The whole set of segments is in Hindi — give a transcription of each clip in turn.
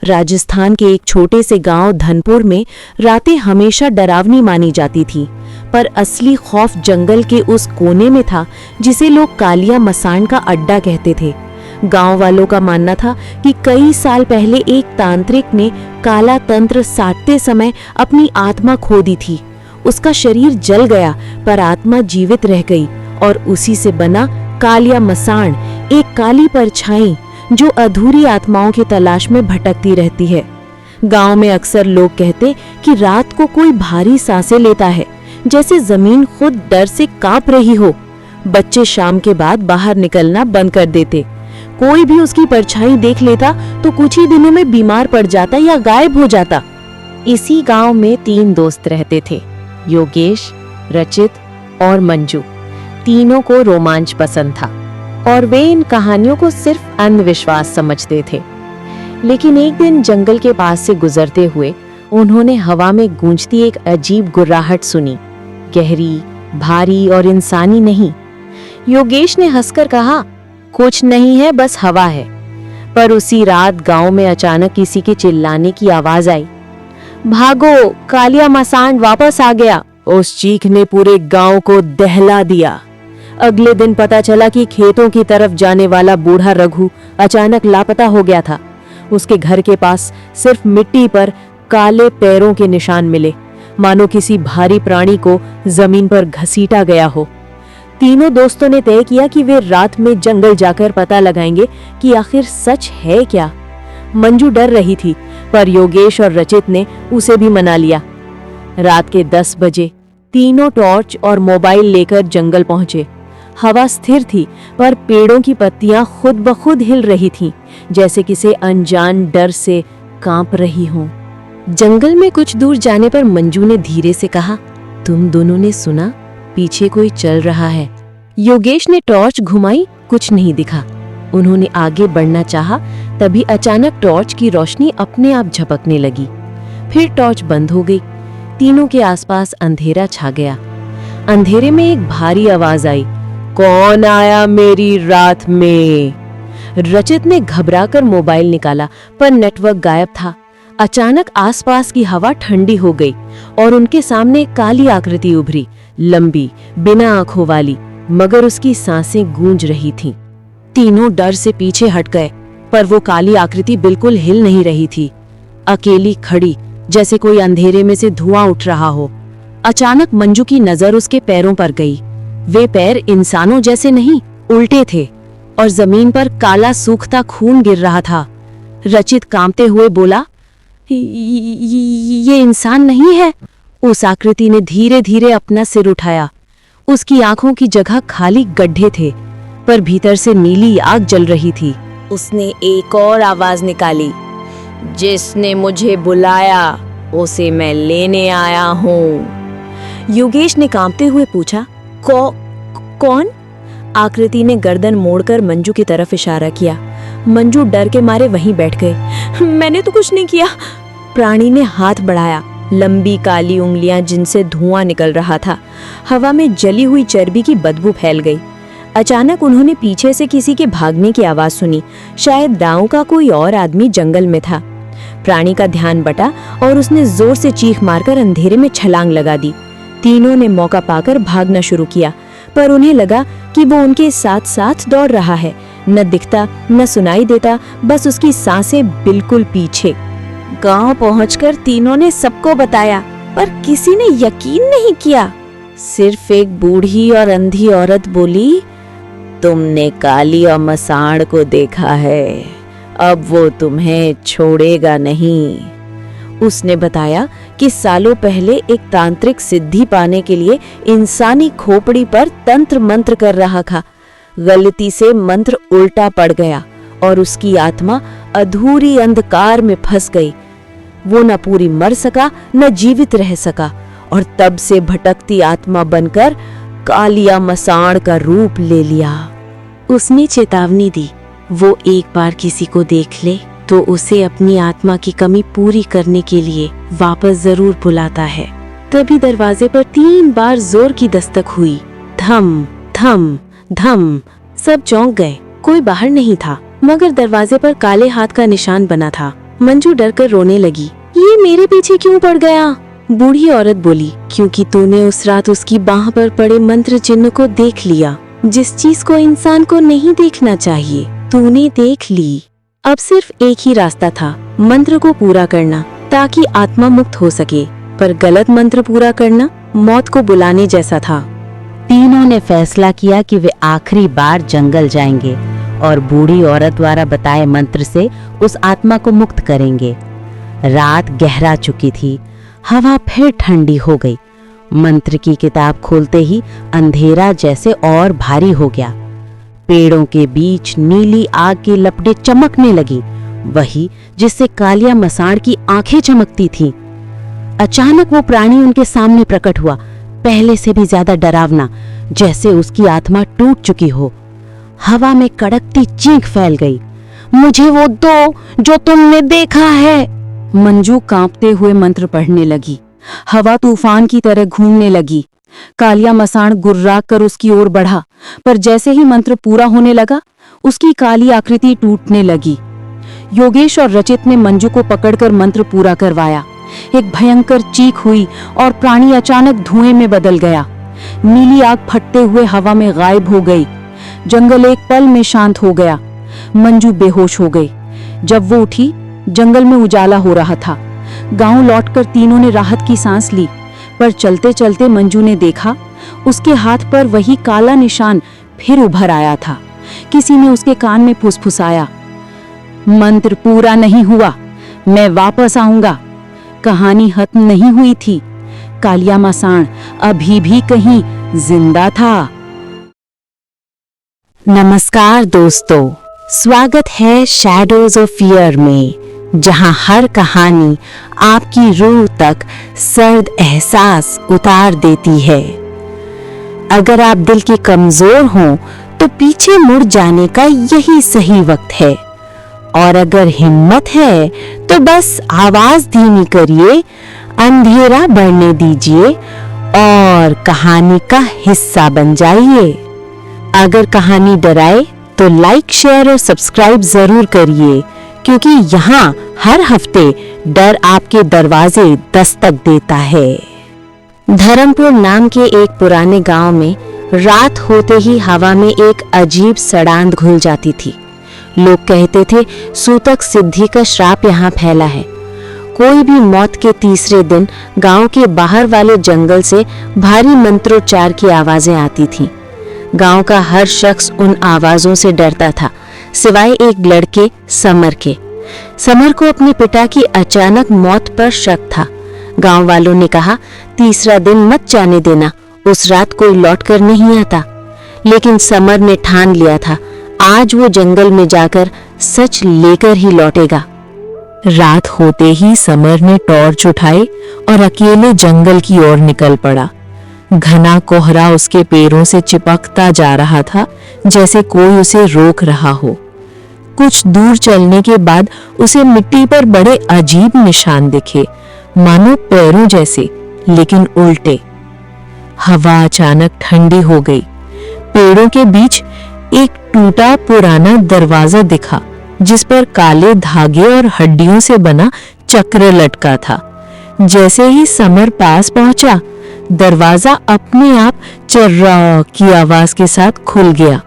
राजस्थान के एक छोटे से गांव धनपुर में रातें हमेशा डरावनी मानी जाती थीं, पर असली खौफ जंगल के उस कोने में था जिसे लोग कालिया मसान का अड्डा कहते थे। गांव वालों का मानना था कि कई साल पहले एक तांत्रिक ने काला तंत्र साधते समय अपनी आत्मा खो दी थी। उसका शरीर जल गया पर आत्मा जीवित रह गई और उसी से बना कालिया मसान एक काली परछाई जो अधूरी आत्माओं की तलाश में भटकती रहती है। गांव में अक्सर लोग कहते कि रात को कोई भारी सांसें लेता है, जैसे जमीन खुद डर से कांप रही हो। बच्चे शाम के बाद बाहर निकलना बंद कर देते। कोई भी उसकी परछाई देख लेता तो कुछ ही दिनों में बीमार पड़ जाता या गायब हो जाता। इसी गांव में 3 दोस्त रहते थे, योगेश, रचित और मंजू। तीनों को रोमांच पसंद था और वे इन कहानियों को सिर्फ अंधविश्वास समझते थे। लेकिन एक दिन जंगल के पास से गुजरते हुए उन्होंने हवा में गूंजती एक अजीब गुर्राहट सुनी, गहरी, भारी और इंसानी नहीं। योगेश ने हंसकर कहा, कुछ नहीं है, बस हवा है। पर उसी रात गांव में अचानक किसी के चिल्लाने की आवाज आई, भागो, कालिया मसान वापस आ गया। उस चीख ने पूरे गांव को दहला दिया। अगले दिन पता चला कि खेतों की तरफ जाने वाला बूढ़ा रघु अचानक लापता हो गया था। उसके घर के पास सिर्फ मिट्टी पर काले पैरों के निशान मिले, मानो किसी भारी प्राणी को जमीन पर घसीटा गया हो। तीनों दोस्तों ने तय किया कि वे रात में जंगल जाकर पता लगाएंगे कि आखिर सच है क्या। मंजू डर रही थी, पर योगेश और रचित ने उसे भी मना लिया। रात के 10 बजे तीनों टॉर्च और मोबाइल लेकर जंगल पहुंचे। हवा स्थिर थी, पर पेड़ों की पत्तियां खुद ब खुद हिल रही थीं, जैसे किसी अनजान डर से कांप रही हों। जंगल में कुछ दूर जाने पर मंजू ने धीरे से कहा, तुम दोनों ने सुना? पीछे कोई चल रहा है। योगेश ने टॉर्च घुमाई, कुछ नहीं दिखा। उन्होंने आगे बढ़ना चाहा, तभी अचानक टॉर्च की रोशनी अपने आप झपकने लगी। फिर टॉर्च बंद हो गई। तीनों के आसपास अंधेरा छा गया। अंधेरे में एक भारी आवाज आई, कौन आया मेरी रात में? रचित ने घबराकर मोबाइल निकाला, पर नेटवर्क गायब था। अचानक आसपास की हवा ठंडी हो गई और उनके सामने एक काली आकृति उभरी, लंबी, बिना आंखों वाली, मगर उसकी सांसें गूंज रही थीं। तीनों डर से पीछे हट गए, पर वो काली आकृति बिल्कुल हिल नहीं रही थी, अकेली खड़ी, जैसे कोई अंधेरे में से धुआं उठ रहा हो। अचानक मंजू की नजर उसके पैरों पर गई। वे पैर इंसानों जैसे नहीं, उल्टे थे और जमीन पर काला सूखता खून गिर रहा था। रचित कांपते हुए बोला, ये इंसान नहीं है। उस आकृति ने धीरे धीरे अपना सिर उठाया। उसकी आंखों की जगह खाली गड्ढे थे, पर भीतर से नीली आग जल रही थी। उसने एक और आवाज निकाली, जिसने मुझे बुलाया उसे मैं लेने आया हूँ। योगेश ने कांपते हुए पूछा, कौन? आकृति ने गर्दन मोड़कर मंजू की तरफ इशारा किया। मंजू डर के मारे वहीं बैठ गए। मैंने तो कुछ नहीं किया। प्राणी ने हाथ बढ़ाया, लंबी काली उंगलियां जिनसे धुआं निकल रहा था। हवा में जली हुई चर्बी की बदबू फैल गई। अचानक उन्होंने पीछे से किसी के भागने की आवाज सुनी। शायद गांव का कोई और आदमी जंगल में था। प्राणी का ध्यान बटा और उसने जोर से चीख मारकर अंधेरे में छलांग लगा दी। तीनों ने मौका पाकर भागना शुरू किया, पर उन्हें लगा कि वो उनके साथ साथ दौड़ रहा है। न दिखता न सुनाई देता, बस उसकी सांसें बिल्कुल पीछे। गांव पहुंचकर तीनों ने सबको बताया, पर किसी ने यकीन नहीं किया। सिर्फ एक बूढ़ी और अंधी औरत बोली, तुमने काली और मसाण को देखा है, अब वो तुम्हें छोड़ेगा नहीं। उसने बताया कि सालों पहले एक तांत्रिक सिद्धि पाने के लिए इंसानी खोपड़ी पर तंत्र मंत्र कर रहा था। गलती से मंत्र उल्टा पड़ गया और उसकी आत्मा अधूरी अंधकार में फंस गई। वो न पूरी मर सका न जीवित रह सका और तब से भटकती आत्मा बनकर कालिया मसान का रूप ले लिया। उसने चेतावनी दी, वो एक बार किसी को देख ले तो उसे अपनी आत्मा की कमी पूरी करने के लिए वापस जरूर बुलाता है। तभी दरवाजे पर 3 बार जोर की दस्तक हुई। धम धम धम। सब चौंक गए। कोई बाहर नहीं था, मगर दरवाजे पर काले हाथ का निशान बना था। मंजू डरकर रोने लगी। ये मेरे पीछे क्यों पड़ गया? बूढ़ी औरत बोली, क्योंकि तूने उस रात उसकी बाह पर पड़े मंत्र चिन्ह को देख लिया। जिस चीज को इंसान को नहीं देखना चाहिए, तूने देख ली। अब सिर्फ एक ही रास्ता था, मंत्र को पूरा करना, ताकि आत्मा मुक्त हो सके। पर गलत मंत्र पूरा करना मौत को बुलाने जैसा था। तीनों ने फैसला किया कि वे आखिरी बार जंगल जाएंगे और बूढ़ी औरत द्वारा बताए मंत्र से उस आत्मा को मुक्त करेंगे। रात गहरा चुकी थी, हवा फिर ठंडी हो गई। मंत्र की किताब खोलते ही अंधेरा जैसे और भारी हो गया। पेड़ों के बीच नीली आग की लपटें चमकने लगी, वही जिससे कालिया मसाण की आंखें चमकती थीं। अचानक वो प्राणी उनके सामने प्रकट हुआ, पहले से भी ज्यादा डरावना, जैसे उसकी आत्मा टूट चुकी हो। हवा में कड़कती चीख फैल गई। मुझे वो दो जो तुमने देखा है। मंजू कांपते हुए मंत्र पढ़ने लगी। हवा तूफान की तरह घूमने लगी। कालिया मसाण गुर्रा कर उसकी ओर बढ़ा, पर जैसे ही मंत्र पूरा होने लगा, उसकी काली आकृति टूटने लगी। योगेश और रचित ने मंजू को पकड़कर मंत्र पूरा करवाया। एक भयंकर चीख हुई और प्राणी अचानक धुएं में बदल गया। नीली आग फटते हुए हवा में गायब हो गई। जंगल एक पल में शांत हो गया। मंजू बेहोश हो गई। जब वो उठी, जंगल में उजाला हो रहा था। गांव लौटकर तीनों ने राहत की सांस ली, पर चलते चलते मंजू ने देखा उसके हाथ पर वही काला निशान फिर उभर आया था। किसी ने उसके कान में फुसफुसाया, मंत्र पूरा नहीं हुआ, मैं वापस आऊंगा। कहानी खत्म नहीं हुई थी। कालिया मसाण अभी भी कहीं जिंदा था। नमस्कार दोस्तों, स्वागत है शैडोज ऑफ फियर में, जहां हर कहानी आपकी रूह तक सर्द एहसास उतार देती है। अगर आप दिल के कमजोर हों तो पीछे मुड़ जाने का यही सही वक्त है, और अगर हिम्मत है तो बस आवाज धीमी करिए, अंधेरा बढ़ने दीजिए और कहानी का हिस्सा बन जाइए। अगर कहानी डराए तो लाइक, शेयर और सब्सक्राइब जरूर करिए, क्योंकि यहाँ हर हफ्ते डर आपके दरवाजे दस्तक देता है। धर्मपुर नाम के एक पुराने गांव में रात होते ही हवा में एक अजीब सड़ांध घुल जाती थी। लोग कहते थे सूतक सिद्धि का श्राप यहाँ फैला है। कोई भी मौत के तीसरे दिन गांव के बाहर वाले जंगल से भारी मंत्रोच्चार की आवाजें आती थीं। गांव का हर शख्स उन आवाजों से डरता था, सिवाय एक लड़के समर के। समर को अपने पिता की अचानक मौत पर शक था। गांव वालों ने कहा, तीसरा दिन मत जाने देना, उस रात कोई लौटकर नहीं आता। लेकिन समर ने ठान लिया था, आज वो जंगल में जाकर सच लेकर ही लौटेगा। रात होते ही समर ने टॉर्च उठाई और अकेले जंगल की ओर निकल पड़ा। घना कोहरा उसके पैरों से चिपकता जा रहा था, जैसे कोई उसे रोक रहा हो। कुछ दूर चलने के बाद उसे मिट्टी पर बड़े अजीब निशान दिखे, मानो पैरों जैसे, लेकिन उल्टे। हवा अचानक ठंडी हो गई। पेड़ों के बीच एक टूटा पुराना दरवाजा दिखा, जिस पर काले धागे और हड्डियों से बना चक्र लटका था। जैसे ही समर पास पहुंचा, दरवाजा अपने आप चर्रा की आवाज के साथ खुल गया।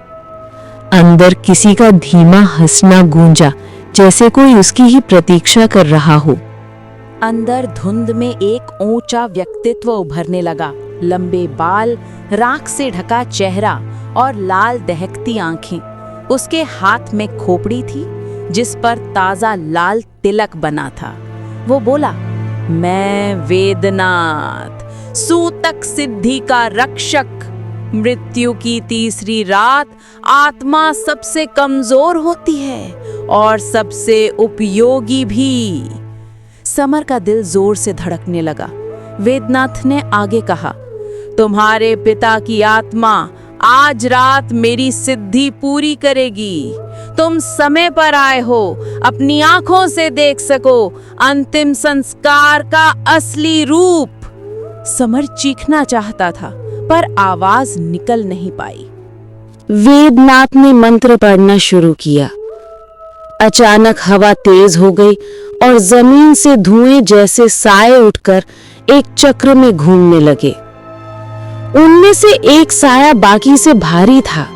अंदर किसी का धीमा हंसना गूंजा, जैसे कोई उसकी ही प्रतीक्षा कर रहा हो। अंदर धुंध में एक ऊंचा व्यक्तित्व उभरने लगा। लंबे बाल, राख से ढका चेहरा और लाल दहकती आंखें। उसके हाथ में खोपड़ी थी, जिस पर ताजा लाल तिलक बना था। वो बोला, मैं वेदनाथ, सूतक सिद्धि का रक्षक। मृत्यु की तीसरी रात आत्मा सबसे कमजोर होती है और सबसे उपयोगी भी। समर का दिल जोर से धड़कने लगा। वेदनाथ ने आगे कहा, तुम्हारे पिता की आत्मा आज रात मेरी सिद्धि पूरी करेगी। तुम समय पर आए हो, अपनी आंखों से देख सको अंतिम संस्कार का असली रूप। समर चीखना चाहता था, पर आवाज निकल नहीं पाई। वेदनाथ ने मंत्र पढ़ना शुरू किया। अचानक हवा तेज हो गई और जमीन से धुएं जैसे साए उठकर एक चक्र में घूमने लगे। उनमें से एक साया बाकी से भारी था।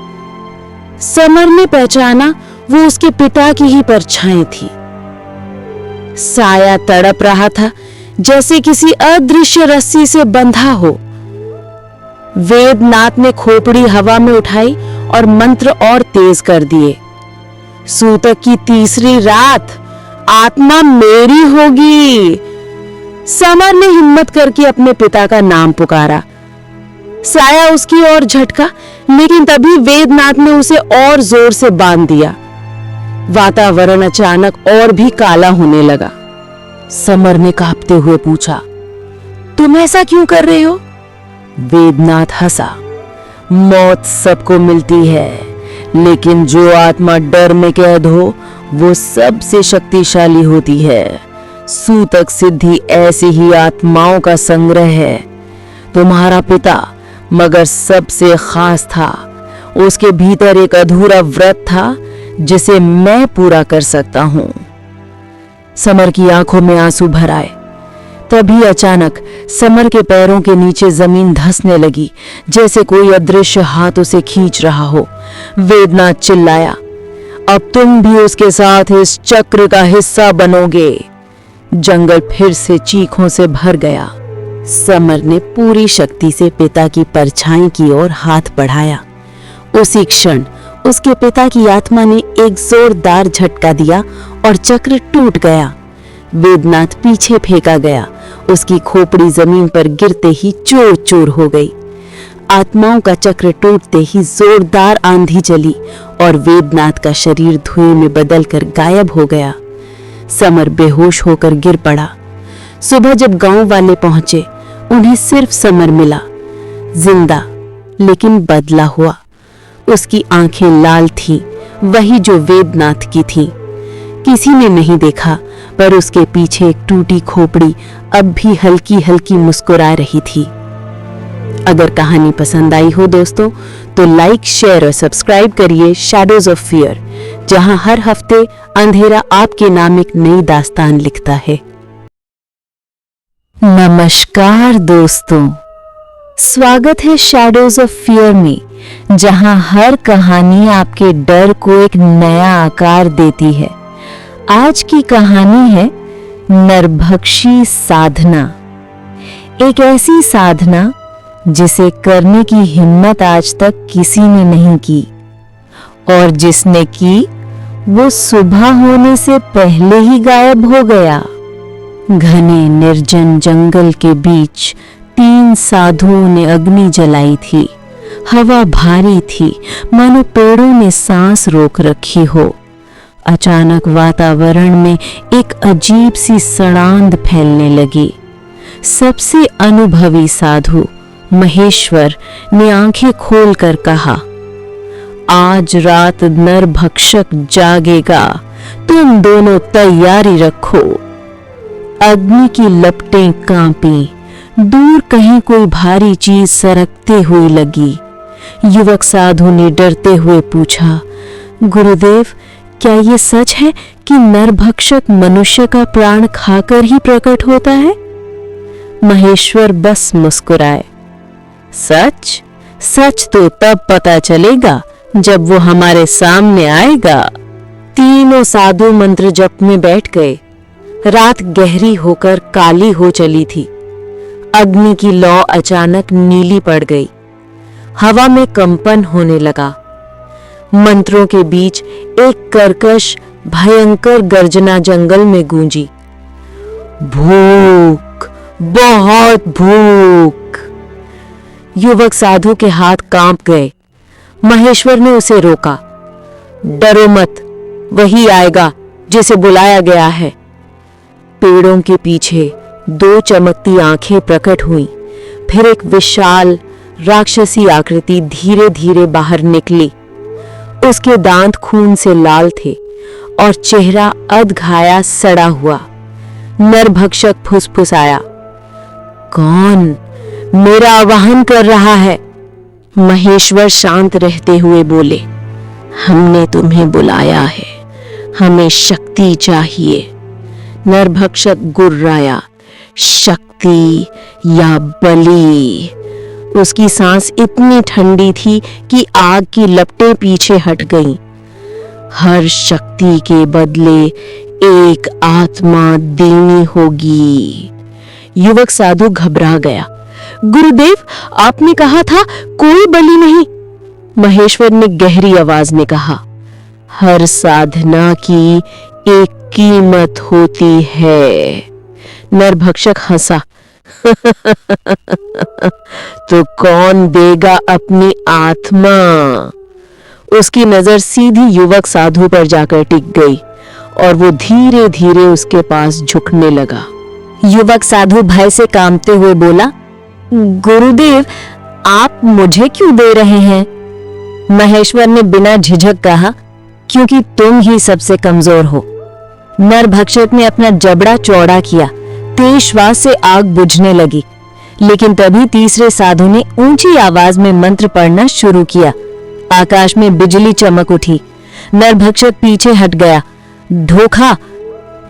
समर ने पहचाना वो उसके पिता की ही परछाई थी। साया तड़प रहा था जैसे किसी अदृश्य रस्सी से बंधा हो। वेदनाथ ने खोपड़ी हवा में उठाई और मंत्र और तेज कर दिए। सूतक की तीसरी रात आत्मा मेरी होगी। समर ने हिम्मत करके अपने पिता का नाम पुकारा। साया उसकी ओर झटका, लेकिन तभी वेदनाथ ने उसे और जोर से बांध दिया। वातावरण अचानक और भी काला होने लगा। समर ने कांपते हुए पूछा, तुम ऐसा क्यों कर रहे हो? वेदनाथ हंसा, मौत सबको मिलती है, लेकिन जो आत्मा डर में कैद हो वो सबसे शक्तिशाली होती है। सूतक सिद्धि ऐसी ही आत्माओं का संग्रह है। तुम्हारा पिता मगर सबसे खास था। उसके भीतर एक अधूरा व्रत था जिसे मैं पूरा कर सकता हूं। समर की आंखों में आंसू भर आए। तभी अचानक समर के पैरों के नीचे जमीन धंसने लगी, जैसे कोई अदृश्य हाथ उसे खींच रहा हो। वेदनाथ चिल्लाया, अब तुम भी उसके साथ इस चक्र का हिस्सा बनोगे। जंगल फिर से चीखों से भर गया। समर ने पूरी शक्ति से पिता की परछाई की ओर हाथ बढ़ाया। उसी क्षण उसके पिता की आत्मा ने एक जोरदार झटका दिया और चक्र टूट गया। वेदनाथ पीछे फेंका गया। उसकी खोपड़ी जमीन पर गिरते ही चूर चूर हो गई। आत्माओं का चक्र टूटते ही जोरदार आंधी चली और वेदनाथ का शरीर धुएं में बदलकर गायब हो गया। समर बेहोश होकर गिर पड़ा। सुबह जब गांव वाले पहुंचे, उन्हें सिर्फ समर मिला, जिंदा लेकिन बदला हुआ। उसकी आंखें लाल थीं, वही जो वेदनाथ की थीं। किसी ने नहीं देखा, पर उसके पीछे एक टूटी खोपड़ी अब भी हल्की हल्की मुस्कुरा रही थी। अगर कहानी पसंद आई हो दोस्तों, तो लाइक, शेयर और सब्सक्राइब करिए शैडोज ऑफ फियर, जहां हर हफ्ते अंधेरा आपके नाम एक नई दास्तान लिखता है। नमस्कार दोस्तों, स्वागत है शैडोज ऑफ फियर में, जहां हर कहानी आपके डर को एक नया आकार देती है। आज की कहानी है नरभक्षी साधना। एक ऐसी साधना जिसे करने की हिम्मत आज तक किसी ने नहीं की, और जिसने की वो सुबह होने से पहले ही गायब हो गया। घने निर्जन जंगल के बीच 3 साधुओं ने अग्नि जलाई थी। हवा भारी थी, मानो पेड़ों ने सांस रोक रखी हो। अचानक वातावरण में एक अजीब सी सड़ांध फैलने लगी। सबसे अनुभवी साधु महेश्वर ने आंखें खोलकर कहा, आज रात नरभक्षक जागेगा, तुम दोनों तैयारी रखो। अग्नि की लपटें कांपी। दूर कहीं कोई भारी चीज सरकते हुई लगी। युवक साधु ने डरते हुए पूछा, गुरुदेव, क्या ये सच है कि नरभक्षक मनुष्य का प्राण खाकर ही प्रकट होता है? महेश्वर बस मुस्कुराए। सच? सच तो तब पता चलेगा जब वो हमारे सामने आएगा। तीनों साधु मंत्र जप में बैठ गए। रात गहरी होकर काली हो चली थी। अग्नि की लौ अचानक नीली पड़ गई। हवा में कंपन होने लगा। मंत्रों के बीच एक कर्कश भयंकर गर्जना जंगल में गूंजी। भूख, बहुत भूख। युवक साधु के हाथ कांप गए। महेश्वर ने उसे रोका। डरो मत, वही आएगा जिसे बुलाया गया है। पेड़ों के पीछे 2 चमकती आंखें प्रकट हुईं। फिर एक विशाल राक्षसी आकृति धीरे धीरे बाहर निकली। उसके दांत खून से लाल थे और चेहरा अधघाया सड़ा हुआ। नरभक्षक फुसफुसाया, कौन मेरा आवाहन कर रहा है? महेश्वर शांत रहते हुए बोले, हमने तुम्हें बुलाया है। हमें शक्ति चाहिए। नरभक्षक गुर्राया, शक्ति या बलि? उसकी सांस इतनी ठंडी थी कि आग की लपटें पीछे हट गईं। हर शक्ति के बदले एक आत्मा देनी होगी। युवक साधु घबरा गया। गुरुदेव, आपने कहा था कोई बलि नहीं। महेश्वर ने गहरी आवाज में कहा, हर साधना की एक कीमत होती है। नरभक्षक हंसा। तो कौन देगा अपनी आत्मा? उसकी नजर सीधी युवक साधु पर जाकर टिक गई और वो धीरे धीरे उसके पास झुकने लगा। युवक साधु भय से कांपते हुए बोला, गुरुदेव, आप मुझे क्यों दे रहे हैं? महेश्वर ने बिना झिझक कहा, क्योंकि तुम ही सबसे कमजोर हो। नरभक्षक ने अपना जबड़ा चौड़ा किया। तेज श्वास से आग बुझने लगी, लेकिन तभी तीसरे साधु ने ऊंची आवाज में मंत्र पढ़ना शुरू किया। आकाश में बिजली चमक उठी। नरभक्षक पीछे हट गया। धोखा!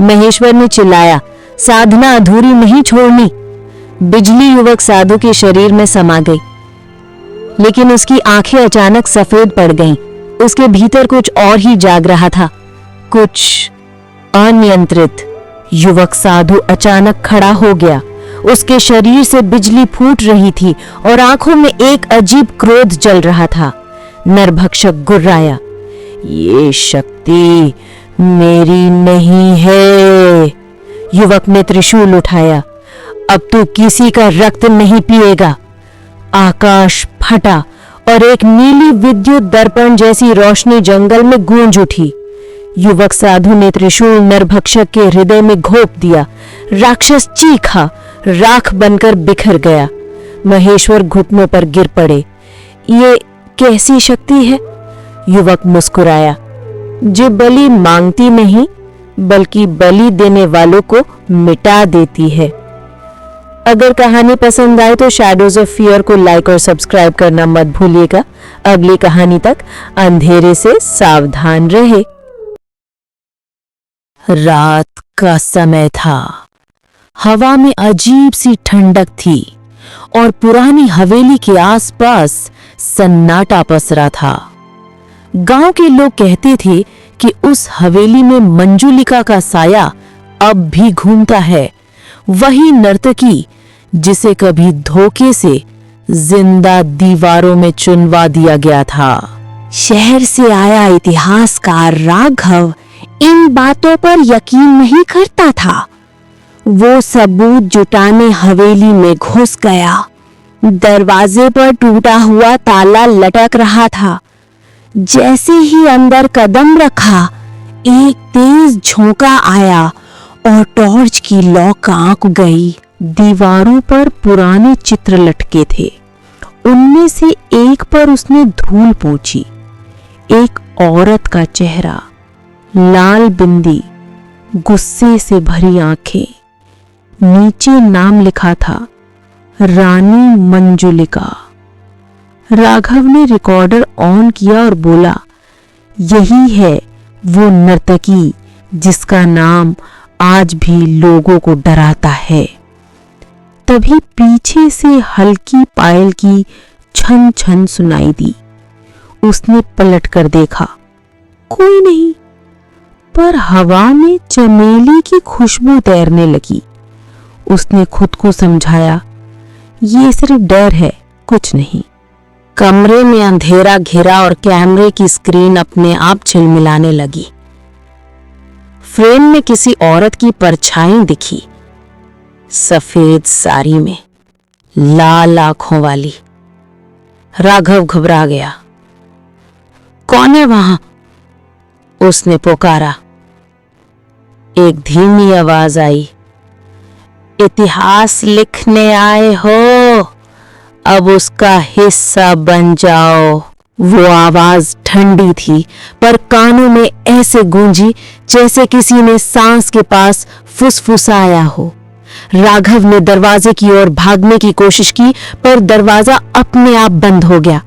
महेश्वर ने चिल्लाया, साधना अधूरी नहीं छोड़नी। बिजली युवक साधु के शरीर में समा गई, लेकिन उसकी आंखें अचानक सफेद पड़ गईं। उसके भीतर कुछ और ही जाग रहा था, कुछ अनियंत्रित। युवक साधु अचानक खड़ा हो गया। उसके शरीर से बिजली फूट रही थी और आंखों में एक अजीब क्रोध जल रहा था। नरभक्षक गुर्राया, ये शक्ति मेरी नहीं है। युवक ने त्रिशूल उठाया। अब तू किसी का रक्त नहीं पिएगा। आकाश फटा और एक नीली विद्युत दर्पण जैसी रोशनी जंगल में गूंज उठी। युवक साधु ने त्रिशूल नरभक्षक के हृदय में घोंप दिया। राक्षस चीखा, राख बनकर बिखर गया। महेश्वर घुटनों पर गिर पड़े। ये कैसी शक्ति है? युवक मुस्कुराया, जो बलि मांगती नहीं बल्कि बलि देने वालों को मिटा देती है। अगर कहानी पसंद आए तो शैडोज ऑफ फियर को लाइक और सब्सक्राइब करना मत भूलिएगा। अगली कहानी तक अंधेरे से सावधान रहे। रात का समय था। हवा में अजीब सी ठंडक थी और पुरानी हवेली के आसपास सन्नाटा पसरा था। गांव के लोग कहते थे कि उस हवेली में मंजुलिका का साया अब भी घूमता है, वही नर्तकी जिसे कभी धोखे से जिंदा दीवारों में चुनवा दिया गया था। शहर से आया इतिहासकार राघव इन बातों पर यकीन नहीं करता था। वो सबूत जुटाने हवेली में घुस गया। दरवाजे पर टूटा हुआ ताला लटक रहा था। जैसे ही अंदर कदम रखा, एक तेज झोंका आया और टॉर्च की लौ कांप गई। दीवारों पर पुराने चित्र लटके थे। उनमें से एक पर उसने धूल पोंछी। एक औरत का चेहरा, लाल बिंदी, गुस्से से भरी आंखें। नीचे नाम लिखा था, रानी मंजुलिका। राघव ने रिकॉर्डर ऑन किया और बोला, यही है वो नर्तकी जिसका नाम आज भी लोगों को डराता है। तभी पीछे से हल्की पायल की छन छन सुनाई दी। उसने पलट कर देखा, कोई नहीं, पर हवा में चमेली की खुशबू तैरने लगी। उसने खुद को समझाया, ये सिर्फ डर है, कुछ नहीं। कमरे में अंधेरा घिरा और कैमरे की स्क्रीन अपने आप झिलमिलाने लगी। फ्रेम में किसी औरत की परछाई दिखी, सफेद साड़ी में, लाल आंखों वाली। राघव घबरा गया। कौन है वहां? उसने पुकारा। एक धीमी आवाज आई, इतिहास लिखने आए हो, अब उसका हिस्सा बन जाओ। वो आवाज ठंडी थी, पर कानों में ऐसे गूंजी जैसे किसी ने सांस के पास फुसफुसाया हो। राघव ने दरवाजे की ओर भागने की कोशिश की, पर दरवाजा अपने आप बंद हो गया।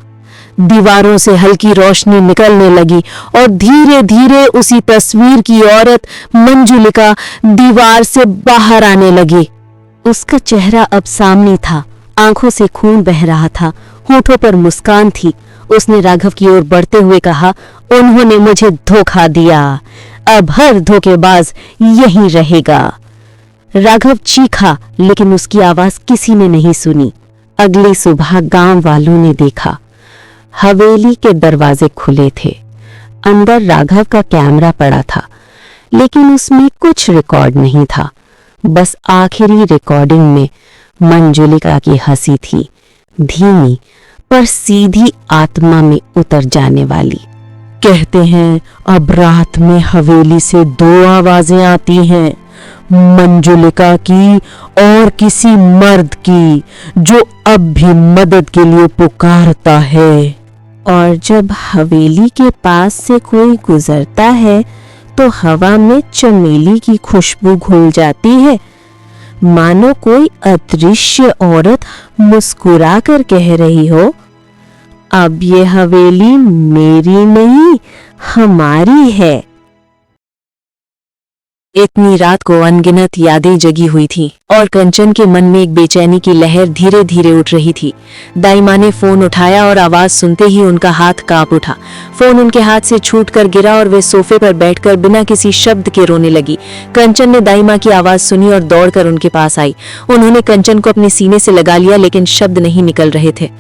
दीवारों से हल्की रोशनी निकलने लगी और धीरे धीरे उसी तस्वीर की औरत मंजुलिका दीवार से बाहर आने लगी। उसका चेहरा अब सामने था, आंखों से खून बह रहा था, होठों पर मुस्कान थी। उसने राघव की ओर बढ़ते हुए कहा, उन्होंने मुझे धोखा दिया, अब हर धोखेबाज यहीं रहेगा। राघव चीखा, लेकिन उसकी आवाज किसी ने नहीं सुनी। अगली सुबह गांव वालों ने देखा, हवेली के दरवाजे खुले थे। अंदर राघव का कैमरा पड़ा था, लेकिन उसमें कुछ रिकॉर्ड नहीं था। बस आखिरी रिकॉर्डिंग में मंजुलिका की हंसी थी, धीमी पर सीधी आत्मा में उतर जाने वाली। कहते हैं अब रात में हवेली से 2 आवाजें आती हैं, मंजुलिका की और किसी मर्द की जो अब भी मदद के लिए पुकारता है। और जब हवेली के पास से कोई गुजरता है तो हवा में चमेली की खुशबू घुल जाती है, मानो कोई अदृश्य औरत मुस्कुरा कर कह रही हो, अब ये हवेली मेरी नहीं, हमारी है। इतनी रात को अनगिनत यादें जगी हुई थी और कंचन के मन में एक बेचैनी की लहर धीरे धीरे उठ रही थी। दाई माँ ने फोन उठाया और आवाज सुनते ही उनका हाथ कांप उठा। फोन उनके हाथ से छूटकर गिरा और वे सोफे पर बैठकर बिना किसी शब्द के रोने लगी। कंचन ने दाई माँ की आवाज सुनी और दौड़कर उनके पास आई। उन्होंने कंचन को अपने सीने से लगा लिया, लेकिन शब्द नहीं निकल रहे थे।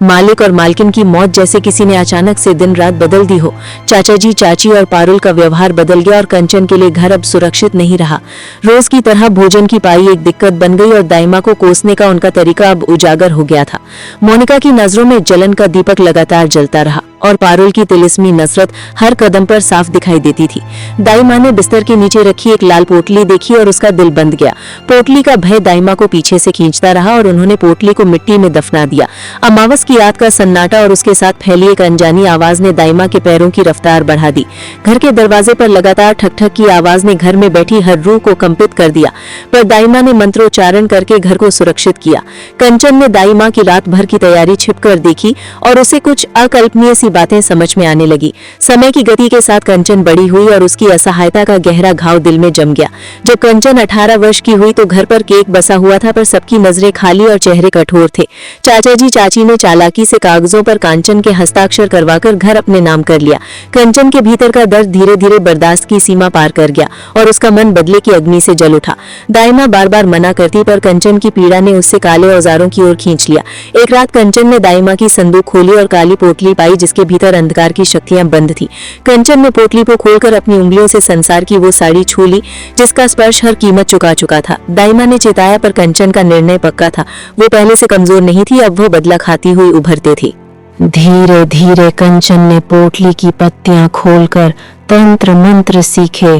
मालिक और मालकिन की मौत जैसे किसी ने अचानक से दिन रात बदल दी हो। चाचा जी, चाची और पारुल का व्यवहार बदल गया और कंचन के लिए घर अब सुरक्षित नहीं रहा। रोज की तरह भोजन की पाई एक दिक्कत बन गई और दाइमा को कोसने का उनका तरीका अब उजागर हो गया था। मोनिका की नजरों में जलन का दीपक लगातार जलता रहा और पारुल की तिलिस्मी नफरत हर कदम पर साफ दिखाई देती थी। दाइमा ने बिस्तर के नीचे रखी एक लाल पोटली देखी और उसका दिल बंध गया। पोटली का भय दाइमा को पीछे से खींचता रहा और उन्होंने पोटली को मिट्टी में दफना दिया। अमावस की रात का सन्नाटा और उसके साथ फैली एक अनजानी आवाज ने दाइमा के पैरों की रफ्तार बढ़ा दी। घर के दरवाजे पर लगातार ठक ठक की आवाज ने घर में बैठी हर रूह को कंपित कर दिया, पर दाइमा ने मंत्रोच्चारण करके घर को सुरक्षित किया। कंचन ने दाइमा की रात भर की तैयारी छिपकर देखी और उसे कुछ अकल्पनीय सी बातें समझ में आने लगी। समय की गति के साथ कंचन बड़ी हुई और उसकी असहायता का गहरा घाव दिल में जम गया। जब कंचन 18 वर्ष की हुई तो घर पर केक बसा हुआ था, पर सबकी नजरें खाली और चेहरे कठोर थे। चाचा जी, चाची ने चालाकी से कागजों पर कांचन के हस्ताक्षर करवाकर घर अपने नाम कर लिया। कंचन के भीतर का दर्द धीरे धीरे बर्दाश्त की सीमा पार कर गया और उसका मन बदले की अग्नि से जल उठा। दाइमा बार बार मना करती, पर कंचन की पीड़ा ने उससे काले औजारों की ओर खींच लिया। एक रात कंचन ने दाइमा की संदूक खोली और काली पोटली पाई जिसके भीतर अंधकार की शक्तियां बंद थी। कंचन ने पोटली को खोलकर अपनी उंगलियों से संसार की वो साड़ी छू ली जिसका स्पर्श हर कीमत चुका चुका था। दाइमा ने चिताया, पर कंचन का निर्णय पक्का था। वो पहले से कमजोर नहीं थी, अब वो बदला खाती हुई उभरते थी। धीरे धीरे कंचन ने पोटली की पत्तियां खोलकर तंत्र मंत्र सीखे।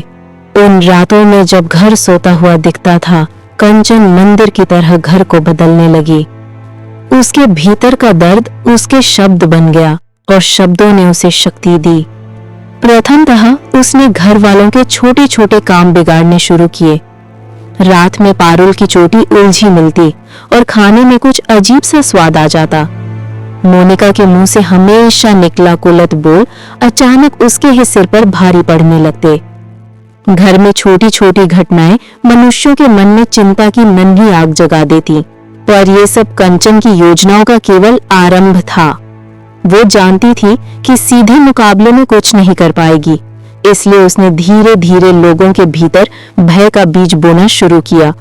उन रातों में जब घर सोता हुआ दिखता था, कंचन मंदिर की तरह घर को बदलने लगी। उसके भीतर का दर्द उसके शब्द बन गया और शब्दों ने उसे शक्ति दी। प्रथमतः उसने घर वालों के छोटे छोटे काम बिगाड़ने शुरू किए। रात में पारुल की चोटी उलझी मिलती और खाने में कुछ अजीब सा स्वाद आ जाता। मोनिका के मुंह से हमेशा निकला कुलत बोल अचानक उसके ही सिर पर भारी पड़ने लगते। घर में छोटी छोटी घटनाएं मनुष्यों के मन में चिंता की नन्ही आग जगा देती, पर ये सब कंचन की योजनाओं का केवल आरंभ था। वो जानती थी कि सीधे मुकाबले में कुछ नहीं कर पाएगी, इसलिए उसने धीरे धीरे लोगों के भीतर भय का बीज बोना शुरू किया।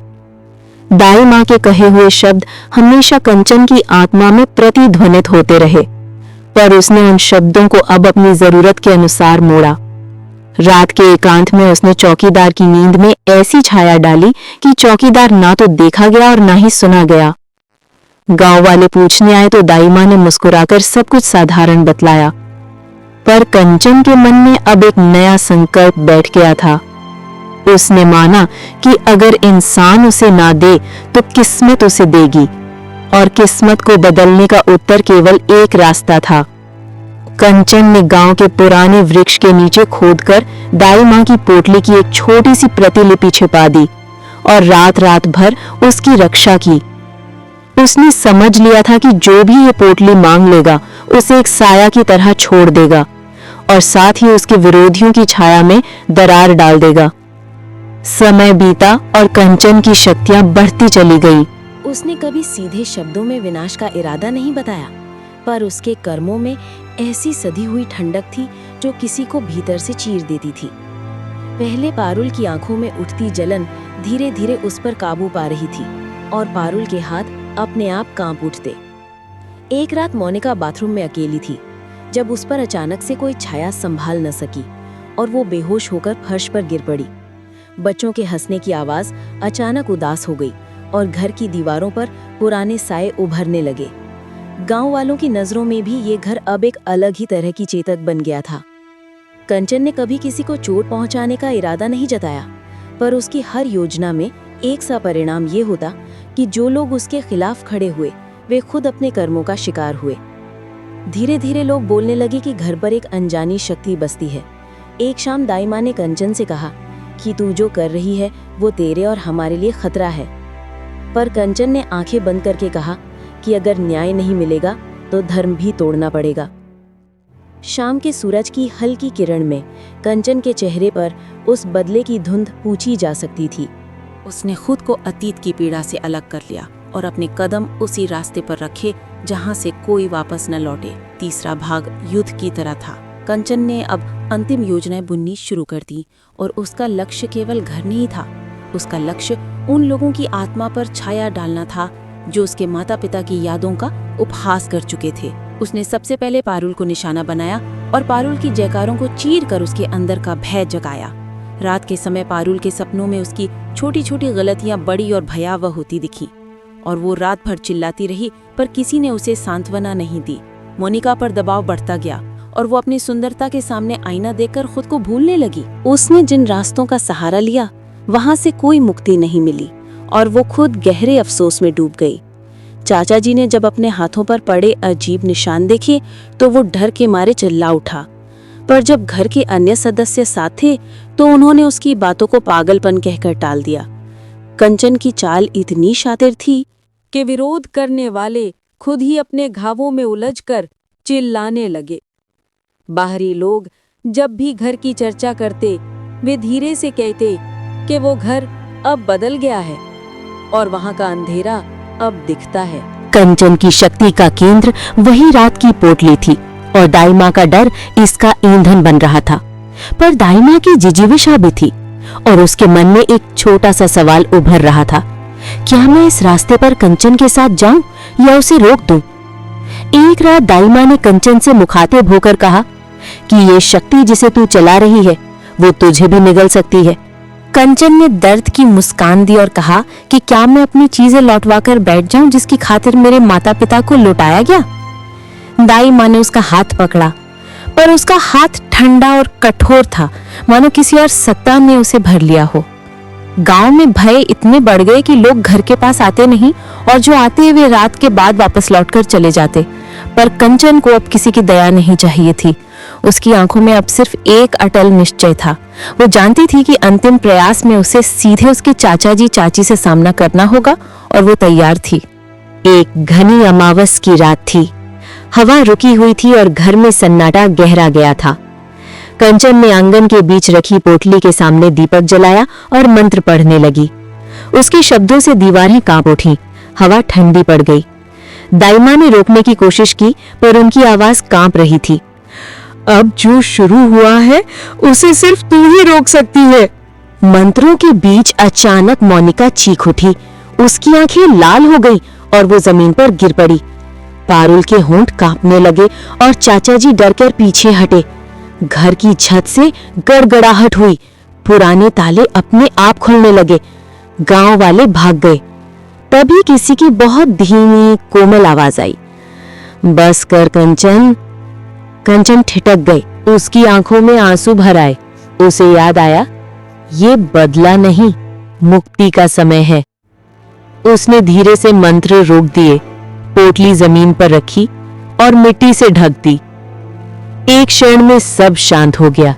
दाई माँ के कहे हुए शब्द हमेशा कंचन की आत्मा में प्रतिध्वनित होते रहे, पर उसने उन शब्दों को अब अपनी जरूरत के अनुसार मोड़ा। रात के एकांत में उसने चौकीदार की नींद में ऐसी छाया डाली कि चौकीदार ना तो देखा गया और ना ही सुना गया। गांव वाले पूछने आए तो दाई माँ ने मुस्कुराकर सब कुछ साधारण बतलाया, पर कंचन के मन में अब एक नया संकल्प बैठ गया था। उसने माना कि अगर इंसान उसे ना दे तो किस्मत उसे देगी, और किस्मत को बदलने का उत्तर केवल एक रास्ता था। कंचन ने गांव के पुराने वृक्ष के नीचे खोदकर दाई माँ की पोटली की एक छोटी सी प्रतिलिपि छिपा दी और रात रात भर उसकी रक्षा की। उसने समझ लिया था कि जो भी ये पोटली मांग लेगा उसे एक साया की तरह छोड़ देगा और साथ ही उसके विरोधियों की छाया में दरार डाल देगा। समय बीता और कंचन की शक्तियां बढ़ती चली गई। उसने कभी सीधे शब्दों में विनाश का इरादा नहीं बताया, पर उसके कर्मों में ऐसी सधी हुई ठंडक थी जो किसी को भीतर से चीर देती थी। पहले पारुल की आंखों में उठती जलन धीरे धीरे उस पर काबू पा रही थी और पारुल के हाथ अपने आप कांप उठते। एक रात मोनिका बाथरूम में अकेली थी जब उस पर अचानक से कोई छाया संभाल न सकी और वो बेहोश होकर फर्श पर गिर पड़ी। बच्चों के हंसने की आवाज अचानक उदास हो गई और घर की दीवारों पर पुराने साए उभरने लगे। गांव वालों की नजरों में भी ये घर अब एक अलग ही तरह की चेतक बन गया था। कंचन ने कभी किसी को चोट पहुंचाने का इरादा नहीं जताया, पर उसकी हर योजना में एक सा परिणाम ये होता कि जो लोग उसके खिलाफ खड़े हुए वे खुद अपने कर्मों का शिकार हुए। धीरे धीरे लोग बोलने लगे कि घर पर एक अनजानी शक्ति बसती है। एक शाम दाई माँ ने कंचन से कहा कि तू जो कर रही है वो तेरे और हमारे लिए खतरा है। पर कंचन ने आंखें बंद करके कहा कि अगर न्याय नहीं मिलेगा तो धर्म भी तोड़ना पड़ेगा। शाम के सूरज की हल्की किरण में कंचन के चेहरे पर उस बदले की धुंध पूछी जा सकती थी। उसने खुद को अतीत की पीड़ा से अलग कर लिया और अपने कदम उसी रास्ते पर रखे जहां से कोई वापस न लौटे। तीसरा भाग युद्ध की तरह था। कंचन ने अब अंतिम योजनाएं बुननी शुरू कर दी और उसका लक्ष्य केवल घर नहीं था। उसका लक्ष्य उन लोगों की आत्मा पर छाया डालना था जो उसके माता पिता की यादों का उपहास कर चुके थे। उसने सबसे पहले पारुल को निशाना बनाया और पारुल की जयकारों को चीर कर उसके अंदर का भय जगाया। रात के समय पारुल के सपनों में उसकी छोटी छोटी गलतियां बड़ी और भयावह होती दिखी और वो रात भर चिल्लाती रही, पर किसी ने उसे सांत्वना नहीं दी। मोनिका पर दबाव बढ़ता गया और वो अपनी सुंदरता के सामने आईना देखकर खुद को भूलने लगी। उसने जिन रास्तों का सहारा लिया वहां से कोई मुक्ति नहीं मिली और वो खुद गहरे अफसोस में डूब गई। चाचा जी ने जब अपने हाथों पर पड़े अजीब निशान देखे तो वो डर के मारे चिल्ला उठा, पर जब घर के अन्य सदस्य साथ थे तो उन्होंने उसकी बातों को पागलपन कहकर टाल दिया। कंचन की चाल इतनी शातिर थी कि विरोध करने वाले खुद ही अपने घावों में उलझकर चिल्लाने लगे। बाहरी लोग जब भी घर की चर्चा करते वे धीरे से कहते कि वो घर अब बदल गया है और वहां का अंधेरा अब दिखता है। कंचन की शक्ति का केंद्र वही रात की पोटली थी और दाई माँ का डर इसका ईंधन बन रहा था। पर दाई माँ की जिजीविषा भी थी और उसके मन में एक छोटा सा सवाल उभर रहा था, क्या मैं इस रास्ते पर कंचन के साथ जाऊं या उसे रोक दूं? एक रात दाई माँ ने कंचन से मुखातिब होकर कहा कि ये शक्ति जिसे तू चला रही है वो तुझे भी निगल सकती है। कंचन ने दर्द की मुस्कान दी और कहा कि क्या मैं अपनी चीजें लौटवा कर बैठ जाऊं जिसकी खातिर मेरे माता पिता को लुटाया गया? दाई माँ ने उसका हाथ पकड़ा, पर उसका हाथ ठंडा और कठोर था, मानो किसी और सत्ता ने उसे भर लिया हो। गांव में भय इतने बढ़ गए कि लोग घर के पास आते नहीं और जो आते वे रात के बाद वापस लौटकर चले जाते। पर कंचन को अब किसी की दया नहीं चाहिए थी। उसकी आंखों में अब सिर्फ एक अटल निश्चय था। वो जानती थी कि अंतिम प्रयास में उसे सीधे उसके चाचा जी चाची से सामना करना होगा और वो तैयार थी। एक घनी अमावस की रात थी। हवा रुकी हुई थी और घर में सन्नाटा गहरा गया था। कंचन ने आंगन के बीच रखी पोटली के सामने दीपक जलाया और मंत्र पढ़ने लगी। उसके शब्दों से दीवारें कांप उठीं, हवा ठंडी पड़ गई। दाई माँ ने रोकने की कोशिश की, पर उनकी आवाज कांप रही थी। अब जो शुरू हुआ है उसे सिर्फ तू ही रोक सकती है। मंत्रों के बीच अचानक मोनिका चीख उठी। उसकी आंखें लाल हो गई और वो जमीन पर गिर पड़ी। पारुल के होंठ कांपने लगे और चाचा जी डरकर पीछे हटे। घर की छत से गड़गड़ाहट हुई। पुराने ताले अपने आप खुलने लगे। गांव वाले भाग गए। तभी किसी की बहुत धीमी कोमल आवाज आई, बस कर कंचन। कंचन ठिठक गई। उसकी आंखों में आंसू भर आए। उसे याद आया, ये बदला नहीं, मुक्ति का समय है। उसने धीरे से मंत्र रोक दिए, पोटली जमीन पर रखी और मिट्टी से ढक दी। एक क्षण में सब शांत हो गया।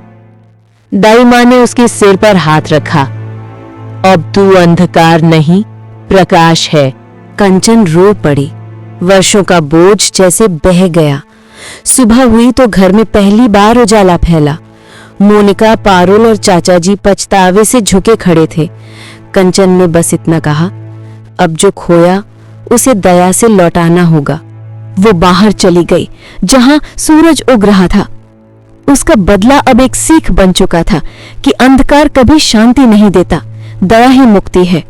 दाई माँ ने उसके सिर पर हाथ रखा। अब तू अंधकार नहीं, प्रकाश है, कंचन रो पड़ी। वर्षों का बोझ जैसे बह गया। सुबह हुई तो घर में पहली बार उजाला फैला। मोनिका, पारुल और चाचा जी पछतावे से झुके खड़े थे। कंचन ने बस इतना कहा, अब जो खोया उसे दया से लौटाना होगा। वो बाहर चली गई जहां सूरज उग रहा था। उसका बदला अब एक सीख बन चुका था कि अंधकार कभी शांति नहीं देता, दया ही मुक्ति है।